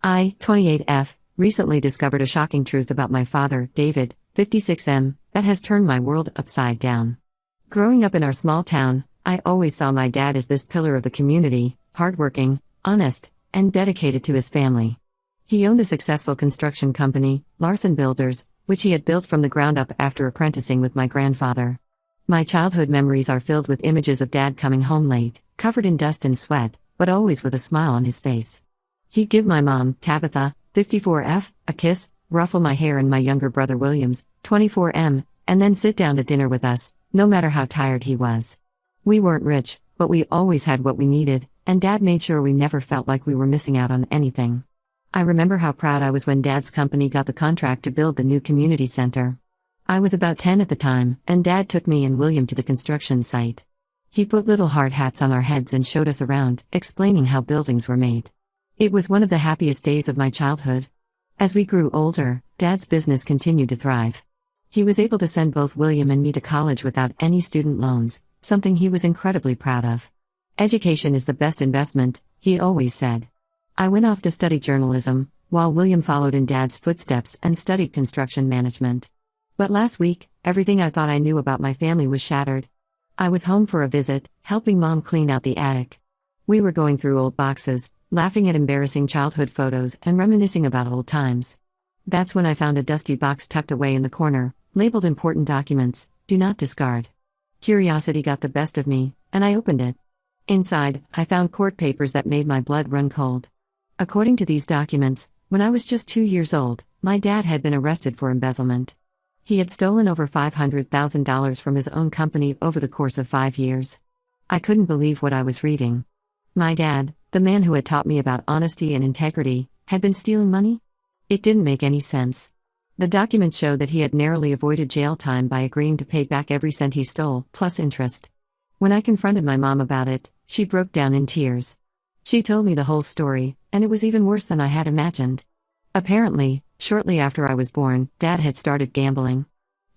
I, 28F, recently discovered a shocking truth about my father, David, 56M, that has turned my world upside down. Growing up in our small town, I always saw my dad as this pillar of the community, hardworking, honest, and dedicated to his family. He owned a successful construction company, Larson Builders, which he had built from the ground up after apprenticing with my grandfather. My childhood memories are filled with images of Dad coming home late, covered in dust and sweat, but always with a smile on his face. He'd give my mom, Tabitha, 54F, a kiss, ruffle my hair and my younger brother Williams, 24M, and then sit down to dinner with us, no matter how tired he was. We weren't rich, but we always had what we needed, and Dad made sure we never felt like we were missing out on anything. I remember how proud I was when Dad's company got the contract to build the new community center. I was about 10 at the time, and Dad took me and William to the construction site. He put little hard hats on our heads and showed us around, explaining how buildings were made. It was one of the happiest days of my childhood. As we grew older, Dad's business continued to thrive. He was able to send both William and me to college without any student loans, something he was incredibly proud of. Education is the best investment, he always said. I went off to study journalism, while William followed in Dad's footsteps and studied construction management. But last week, everything I thought I knew about my family was shattered. I was home for a visit, helping Mom clean out the attic. We were going through old boxes, laughing at embarrassing childhood photos and reminiscing about old times. That's when I found a dusty box tucked away in the corner, labeled Important Documents, Do Not Discard. Curiosity got the best of me, and I opened it. Inside, I found court papers that made my blood run cold. According to these documents, when I was just 2 years old, my dad had been arrested for embezzlement. He had stolen over $500,000 from his own company over the course of 5 years. I couldn't believe what I was reading. My dad, the man who had taught me about honesty and integrity, had been stealing money? It didn't make any sense. The documents showed that he had narrowly avoided jail time by agreeing to pay back every cent he stole, plus interest. When I confronted my mom about it, she broke down in tears. She told me the whole story, and it was even worse than I had imagined. Apparently, shortly after I was born, Dad had started gambling.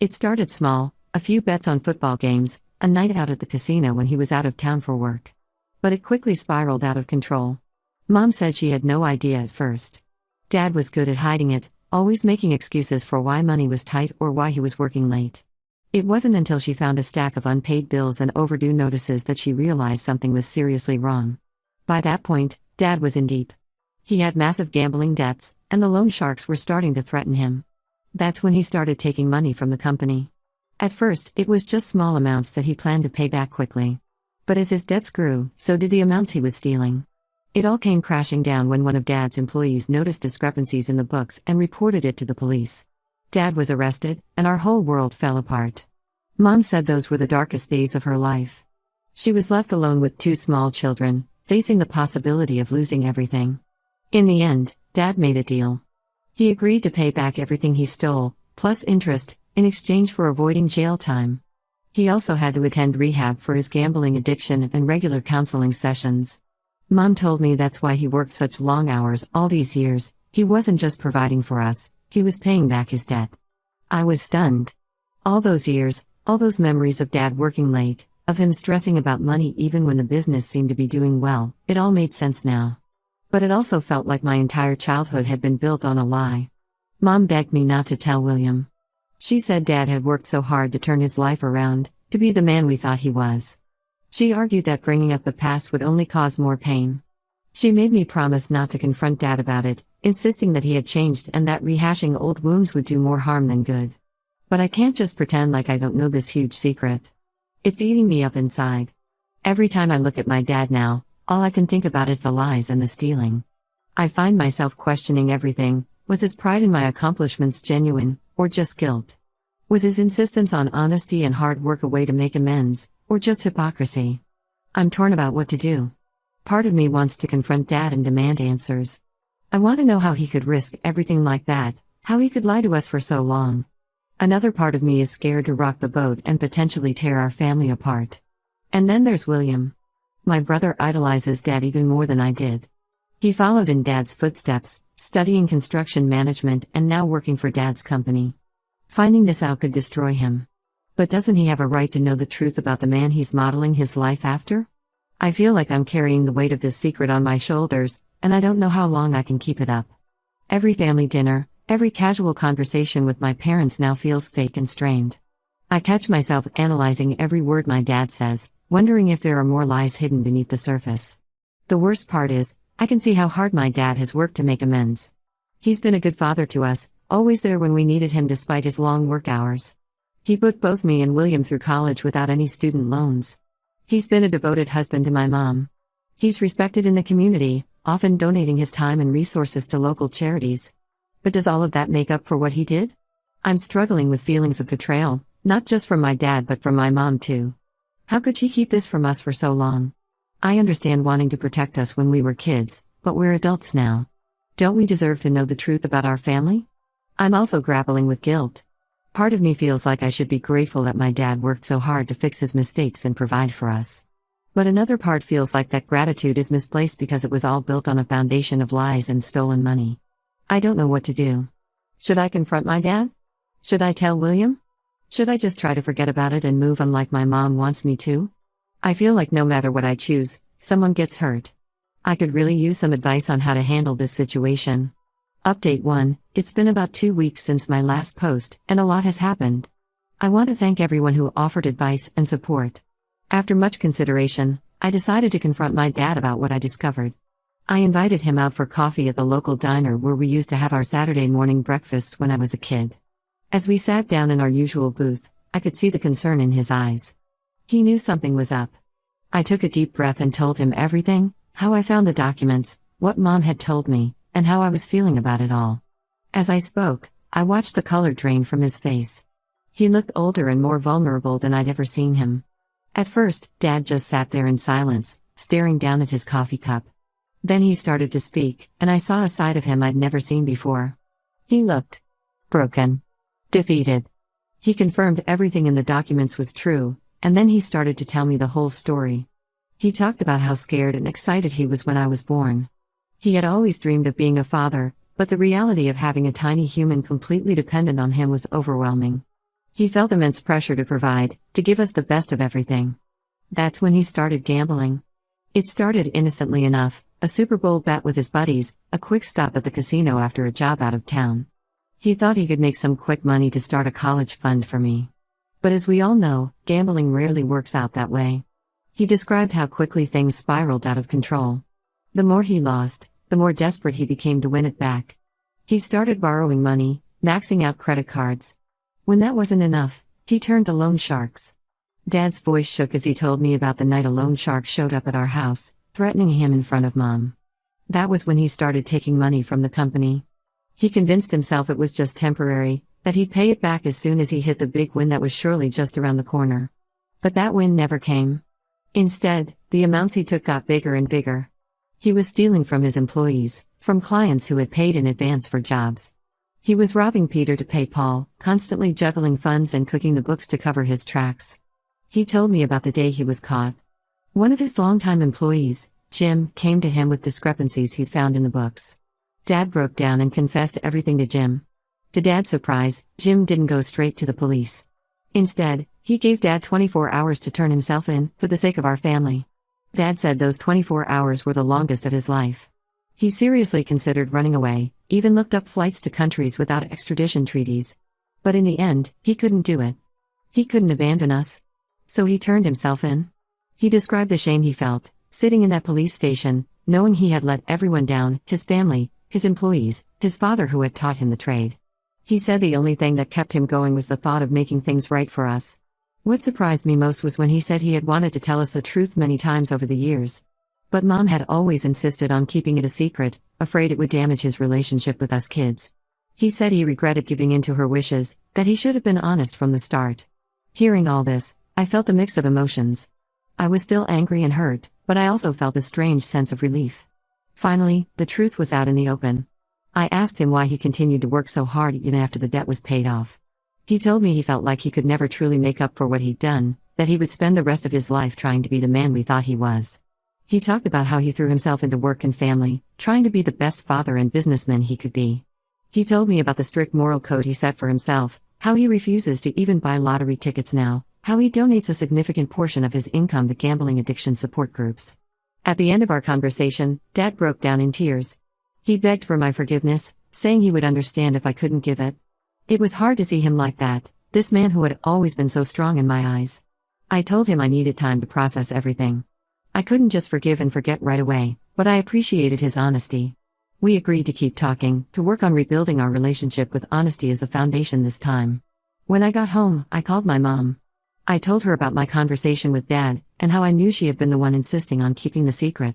It started small, a few bets on football games, a night out at the casino when he was out of town for work. But it quickly spiraled out of control. Mom said she had no idea at first. Dad was good at hiding it, always making excuses for why money was tight or why he was working late. It wasn't until she found a stack of unpaid bills and overdue notices that she realized something was seriously wrong. By that point, Dad was in deep. He had massive gambling debts, and the loan sharks were starting to threaten him. That's when he started taking money from the company. At first, it was just small amounts that he planned to pay back quickly. But as his debts grew, so did the amounts he was stealing. It all came crashing down when one of Dad's employees noticed discrepancies in the books and reported it to the police. Dad was arrested, and our whole world fell apart. Mom said those were the darkest days of her life. She was left alone with 2 small children, facing the possibility of losing everything. In the end, Dad made a deal. He agreed to pay back everything he stole, plus interest, in exchange for avoiding jail time. He also had to attend rehab for his gambling addiction and regular counseling sessions. Mom told me that's why he worked such long hours all these years. He wasn't just providing for us, he was paying back his debt. I was stunned. All those years, all those memories of Dad working late, of him stressing about money even when the business seemed to be doing well, it all made sense now. But it also felt like my entire childhood had been built on a lie. Mom begged me not to tell William. She said Dad had worked so hard to turn his life around, to be the man we thought he was. She argued that bringing up the past would only cause more pain. She made me promise not to confront Dad about it, insisting that he had changed and that rehashing old wounds would do more harm than good. But I can't just pretend like I don't know this huge secret. It's eating me up inside. Every time I look at my dad now, all I can think about is the lies and the stealing. I find myself questioning everything. Was his pride in my accomplishments genuine, or just guilt? Was his insistence on honesty and hard work a way to make amends, or just hypocrisy? I'm torn about what to do. Part of me wants to confront Dad and demand answers. I want to know how he could risk everything like that, how he could lie to us for so long. Another part of me is scared to rock the boat and potentially tear our family apart. And then there's William. My brother idolizes Dad even more than I did. He followed in Dad's footsteps, studying construction management and now working for Dad's company. Finding this out could destroy him. But doesn't he have a right to know the truth about the man he's modeling his life after? I feel like I'm carrying the weight of this secret on my shoulders, and I don't know how long I can keep it up. Every family dinner, every casual conversation with my parents now feels fake and strained. I catch myself analyzing every word my dad says, wondering if there are more lies hidden beneath the surface. The worst part is, I can see how hard my dad has worked to make amends. He's been a good father to us, always there when we needed him despite his long work hours. He put both me and William through college without any student loans. He's been a devoted husband to my mom. He's respected in the community, often donating his time and resources to local charities. But does all of that make up for what he did? I'm struggling with feelings of betrayal, not just from my dad but from my mom too. How could she keep this from us for so long? I understand wanting to protect us when we were kids, but we're adults now. Don't we deserve to know the truth about our family? I'm also grappling with guilt. Part of me feels like I should be grateful that my dad worked so hard to fix his mistakes and provide for us. But another part feels like that gratitude is misplaced because it was all built on a foundation of lies and stolen money. I don't know what to do. Should I confront my dad? Should I tell William? Should I just try to forget about it and move on like my mom wants me to? I feel like no matter what I choose, someone gets hurt. I could really use some advice on how to handle this situation. Update 1, it's been about 2 weeks since my last post, and a lot has happened. I want to thank everyone who offered advice and support. After much consideration, I decided to confront my dad about what I discovered. I invited him out for coffee at the local diner where we used to have our Saturday morning breakfasts when I was a kid. As we sat down in our usual booth, I could see the concern in his eyes. He knew something was up. I took a deep breath and told him everything, how I found the documents, what Mom had told me, and how I was feeling about it all. As I spoke, I watched the color drain from his face. He looked older and more vulnerable than I'd ever seen him. At first, Dad just sat there in silence, staring down at his coffee cup. Then he started to speak, and I saw a side of him I'd never seen before. He looked broken, defeated. He confirmed everything in the documents was true, and then he started to tell me the whole story. He talked about how scared and excited he was when I was born. He had always dreamed of being a father, but the reality of having a tiny human completely dependent on him was overwhelming. He felt immense pressure to provide, to give us the best of everything. That's when he started gambling. It started innocently enough, a Super Bowl bet with his buddies, a quick stop at the casino after a job out of town. He thought he could make some quick money to start a college fund for me. But as we all know, gambling rarely works out that way. He described how quickly things spiraled out of control. The more he lost, the more desperate he became to win it back. He started borrowing money, maxing out credit cards. When that wasn't enough, he turned to loan sharks. Dad's voice shook as he told me about the night a loan shark showed up at our house, threatening him in front of Mom. That was when he started taking money from the company. He convinced himself it was just temporary, that he'd pay it back as soon as he hit the big win that was surely just around the corner. But that win never came. Instead, the amounts he took got bigger and bigger. He was stealing from his employees, from clients who had paid in advance for jobs. He was robbing Peter to pay Paul, constantly juggling funds and cooking the books to cover his tracks. He told me about the day he was caught. One of his longtime employees, Jim, came to him with discrepancies he'd found in the books. Dad broke down and confessed everything to Jim. To Dad's surprise, Jim didn't go straight to the police. Instead, he gave Dad 24 hours to turn himself in, for the sake of our family. Dad said those 24 hours were the longest of his life. He seriously considered running away, even looked up flights to countries without extradition treaties. But in the end, he couldn't do it. He couldn't abandon us. So he turned himself in. He described the shame he felt, sitting in that police station, knowing he had let everyone down, his family, his employees, his father who had taught him the trade. He said the only thing that kept him going was the thought of making things right for us. What surprised me most was when he said he had wanted to tell us the truth many times over the years. But Mom had always insisted on keeping it a secret, afraid it would damage his relationship with us kids. He said he regretted giving in to her wishes, that he should have been honest from the start. Hearing all this, I felt a mix of emotions. I was still angry and hurt, but I also felt a strange sense of relief. Finally, the truth was out in the open. I asked him why he continued to work so hard even after the debt was paid off. He told me he felt like he could never truly make up for what he'd done, that he would spend the rest of his life trying to be the man we thought he was. He talked about how he threw himself into work and family, trying to be the best father and businessman he could be. He told me about the strict moral code he set for himself, how he refuses to even buy lottery tickets now, how he donates a significant portion of his income to gambling addiction support groups. At the end of our conversation, Dad broke down in tears. He begged for my forgiveness, saying he would understand if I couldn't give it. It was hard to see him like that, this man who had always been so strong in my eyes. I told him I needed time to process everything. I couldn't just forgive and forget right away, but I appreciated his honesty. We agreed to keep talking, to work on rebuilding our relationship with honesty as the foundation this time. When I got home, I called my mom. I told her about my conversation with Dad, and how I knew she had been the one insisting on keeping the secret.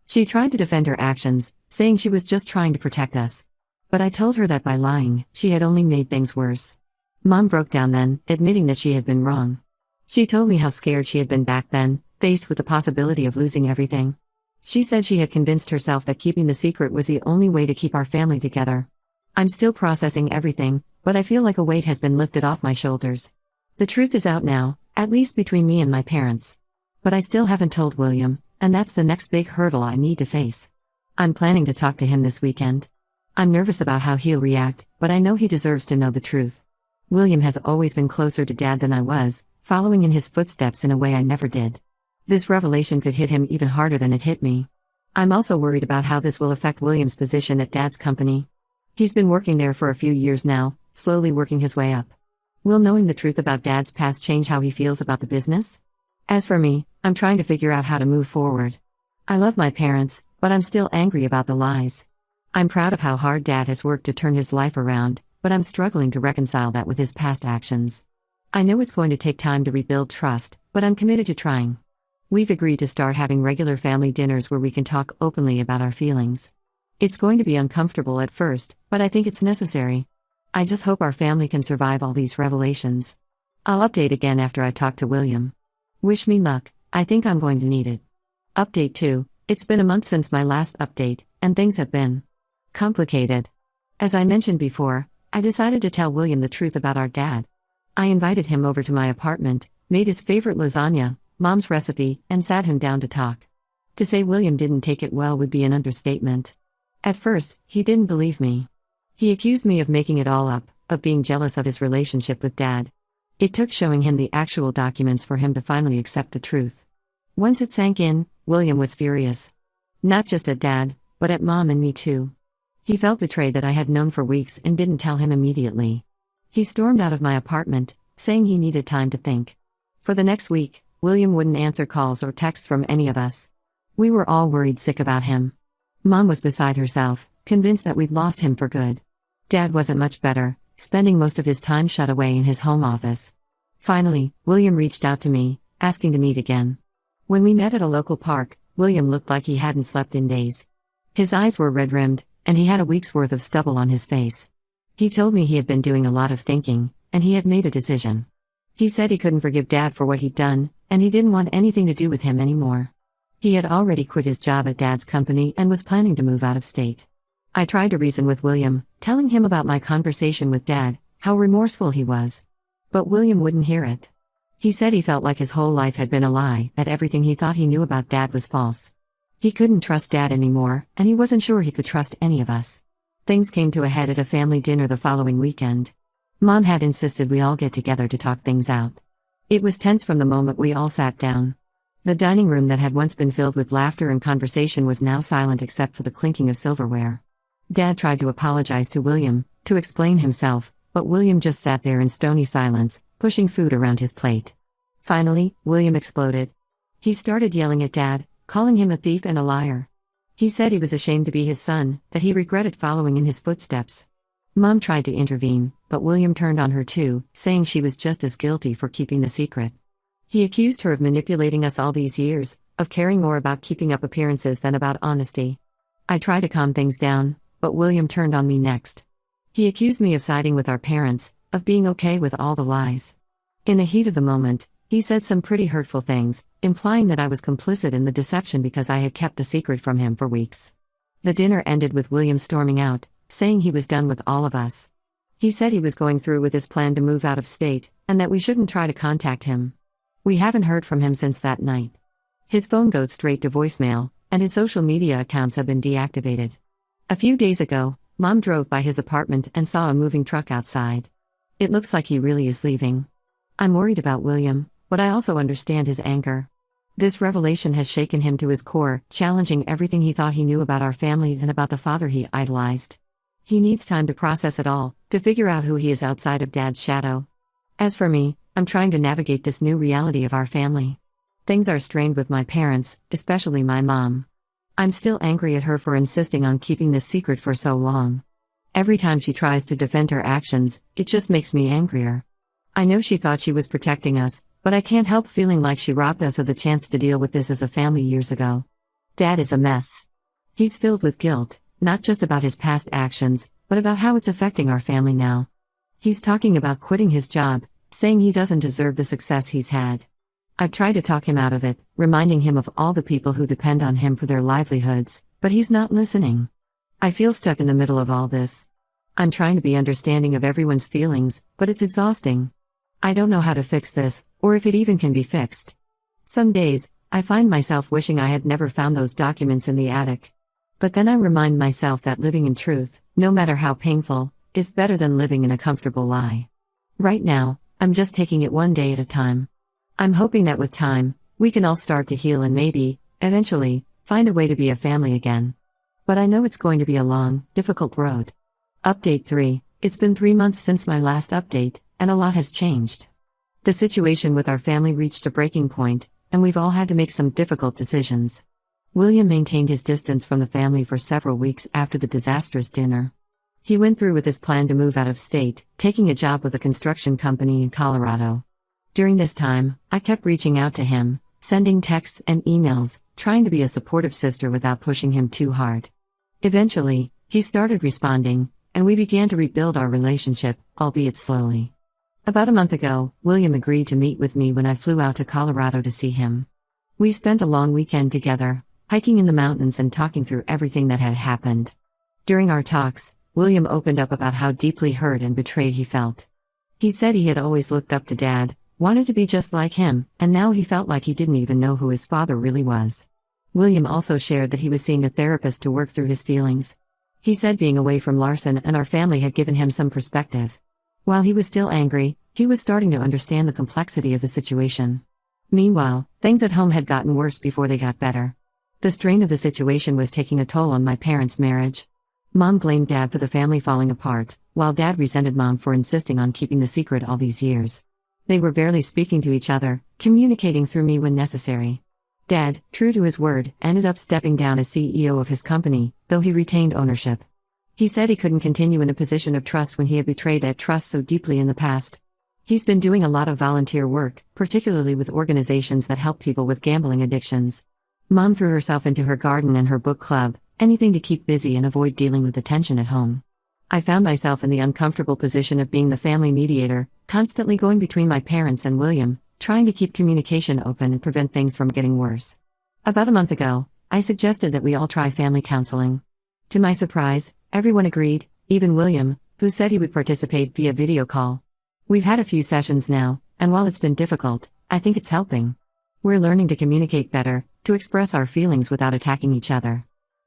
She tried to defend her actions, saying she was just trying to protect us. But I told her that by lying, she had only made things worse. Mom broke down then, admitting that she had been wrong. She told me how scared she had been back then, faced with the possibility of losing everything. She said she had convinced herself that keeping the secret was the only way to keep our family together. I'm still processing everything, but I feel like a weight has been lifted off my shoulders. The truth is out now, at least between me and my parents. But I still haven't told William, and that's the next big hurdle I need to face. I'm planning to talk to him this weekend. I'm nervous about how he'll react, but I know he deserves to know the truth. William has always been closer to Dad than I was, following in his footsteps in a way I never did. This revelation could hit him even harder than it hit me. I'm also worried about how this will affect William's position at Dad's company. He's been working there for a few years now, slowly working his way up. Will knowing the truth about Dad's past change how he feels about the business? As for me, I'm trying to figure out how to move forward. I love my parents, but I'm still angry about the lies. I'm proud of how hard Dad has worked to turn his life around, but I'm struggling to reconcile that with his past actions. I know it's going to take time to rebuild trust, but I'm committed to trying. We've agreed to start having regular family dinners where we can talk openly about our feelings. It's going to be uncomfortable at first, but I think it's necessary. I just hope our family can survive all these revelations. I'll update again after I talk to William. Wish me luck, I think I'm going to need it. Update 2, it's been a month since my last update, and things have been complicated. As I mentioned before, I decided to tell William the truth about our dad. I invited him over to my apartment, made his favorite lasagna, Mom's recipe, and sat him down to talk. To say William didn't take it well would be an understatement. At first, he didn't believe me. He accused me of making it all up, of being jealous of his relationship with Dad. It took showing him the actual documents for him to finally accept the truth. Once it sank in, William was furious. Not just at Dad, but at Mom and me too. He felt betrayed that I had known for weeks and didn't tell him immediately. He stormed out of my apartment, saying he needed time to think. For the next week, William wouldn't answer calls or texts from any of us. We were all worried sick about him. Mom was beside herself, convinced that we'd lost him for good. Dad wasn't much better, spending most of his time shut away in his home office. Finally, William reached out to me, asking to meet again. When we met at a local park, William looked like he hadn't slept in days. His eyes were red-rimmed, and he had a week's worth of stubble on his face. He told me he had been doing a lot of thinking, and he had made a decision. He said he couldn't forgive Dad for what he'd done, and he didn't want anything to do with him anymore. He had already quit his job at Dad's company and was planning to move out of state. I tried to reason with William, telling him about my conversation with Dad, how remorseful he was. But William wouldn't hear it. He said he felt like his whole life had been a lie, that everything he thought he knew about Dad was false. He couldn't trust Dad anymore, and he wasn't sure he could trust any of us. Things came to a head at a family dinner the following weekend. Mom had insisted we all get together to talk things out. It was tense from the moment we all sat down. The dining room that had once been filled with laughter and conversation was now silent except for the clinking of silverware. Dad tried to apologize to William, to explain himself, but William just sat there in stony silence, pushing food around his plate. Finally, William exploded. He started yelling at Dad, calling him a thief and a liar. He said he was ashamed to be his son, that he regretted following in his footsteps. Mom tried to intervene, but William turned on her too, saying she was just as guilty for keeping the secret. He accused her of manipulating us all these years, of caring more about keeping up appearances than about honesty. I tried to calm things down, but William turned on me next. He accused me of siding with our parents, of being okay with all the lies. In the heat of the moment, he said some pretty hurtful things, implying that I was complicit in the deception because I had kept the secret from him for weeks. The dinner ended with William storming out, saying he was done with all of us. He said he was going through with his plan to move out of state, and that we shouldn't try to contact him. We haven't heard from him since that night. His phone goes straight to voicemail, and his social media accounts have been deactivated. A few days ago, Mom drove by his apartment and saw a moving truck outside. It looks like he really is leaving. I'm worried about William, but I also understand his anger. This revelation has shaken him to his core, challenging everything he thought he knew about our family and about the father he idolized. He needs time to process it all, to figure out who he is outside of Dad's shadow. As for me, I'm trying to navigate this new reality of our family. Things are strained with my parents, especially my mom. I'm still angry at her for insisting on keeping this secret for so long. Every time she tries to defend her actions, it just makes me angrier. I know she thought she was protecting us, but I can't help feeling like she robbed us of the chance to deal with this as a family years ago. Dad is a mess. He's filled with guilt, not just about his past actions, but about how it's affecting our family now. He's talking about quitting his job, saying he doesn't deserve the success he's had. I've tried to talk him out of it, reminding him of all the people who depend on him for their livelihoods, but he's not listening. I feel stuck in the middle of all this. I'm trying to be understanding of everyone's feelings, but it's exhausting. I don't know how to fix this, or if it even can be fixed. Some days, I find myself wishing I had never found those documents in the attic. But then I remind myself that living in truth, no matter how painful, is better than living in a comfortable lie. Right now, I'm just taking it one day at a time. I'm hoping that with time, we can all start to heal and maybe, eventually, find a way to be a family again. But I know it's going to be a long, difficult road. Update 3. It's been 3 months since my last update, and a lot has changed. The situation with our family reached a breaking point, and we've all had to make some difficult decisions. William maintained his distance from the family for several weeks after the disastrous dinner. He went through with his plan to move out of state, taking a job with a construction company in Colorado. During this time, I kept reaching out to him, sending texts and emails, trying to be a supportive sister without pushing him too hard. Eventually, he started responding, and we began to rebuild our relationship, albeit slowly. About a month ago, William agreed to meet with me when I flew out to Colorado to see him. We spent a long weekend together, hiking in the mountains and talking through everything that had happened. During our talks, William opened up about how deeply hurt and betrayed he felt. He said he had always looked up to Dad, wanted to be just like him, and now he felt like he didn't even know who his father really was. William also shared that he was seeing a therapist to work through his feelings. He said being away from Larson and our family had given him some perspective. While he was still angry, he was starting to understand the complexity of the situation. Meanwhile, things at home had gotten worse before they got better. The strain of the situation was taking a toll on my parents' marriage. Mom blamed Dad for the family falling apart, while Dad resented Mom for insisting on keeping the secret all these years. They were barely speaking to each other, communicating through me when necessary. Dad, true to his word, ended up stepping down as CEO of his company, though he retained ownership. He said he couldn't continue in a position of trust when he had betrayed that trust so deeply in the past. He's been doing a lot of volunteer work, particularly with organizations that help people with gambling addictions. Mom threw herself into her garden and her book club, anything to keep busy and avoid dealing with the tension at home. I found myself in the uncomfortable position of being the family mediator, constantly going between my parents and William, trying to keep communication open and prevent things from getting worse. About a month ago, I suggested that we all try family counseling. To my surprise, everyone agreed, even William, who said he would participate via video call. We've had a few sessions now, and while it's been difficult, I think it's helping. We're learning to communicate better, to express our feelings without attacking each other.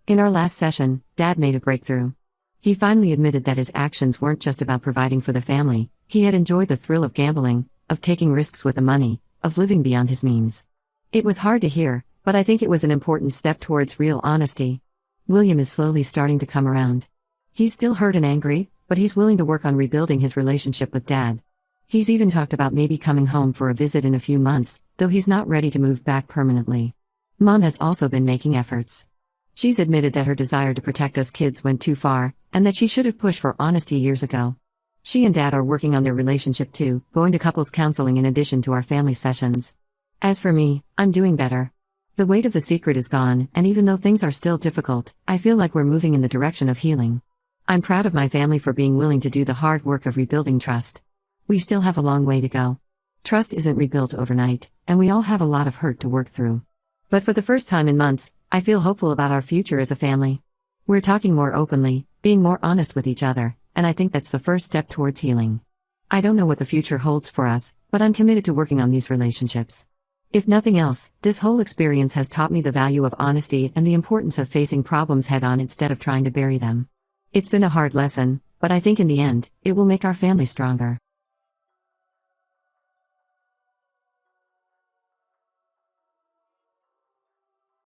In our last session, Dad made a breakthrough. He finally admitted that his actions weren't just about providing for the family. He had enjoyed the thrill of gambling, of taking risks with the money, of living beyond his means. It was hard to hear, but I think it was an important step towards real honesty. William is slowly starting to come around. He's still hurt and angry, but he's willing to work on rebuilding his relationship with Dad. He's even talked about maybe coming home for a visit in a few months, though he's not ready to move back permanently. Mom has also been making efforts. She's admitted that her desire to protect us kids went too far, and that she should have pushed for honesty years ago. She and Dad are working on their relationship too, going to couples counseling in addition to our family sessions. As for me, I'm doing better. The weight of the secret is gone, and even though things are still difficult, I feel like we're moving in the direction of healing. I'm proud of my family for being willing to do the hard work of rebuilding trust. We still have a long way to go. Trust isn't rebuilt overnight, and we all have a lot of hurt to work through. But for the first time in months, I feel hopeful about our future as a family. We're talking more openly, being more honest with each other, and I think that's the first step towards healing. I don't know what the future holds for us, but I'm committed to working on these relationships. If nothing else, this whole experience has taught me the value of honesty and the importance of facing problems head-on instead of trying to bury them. It's been a hard lesson, but I think in the end, it will make our family stronger.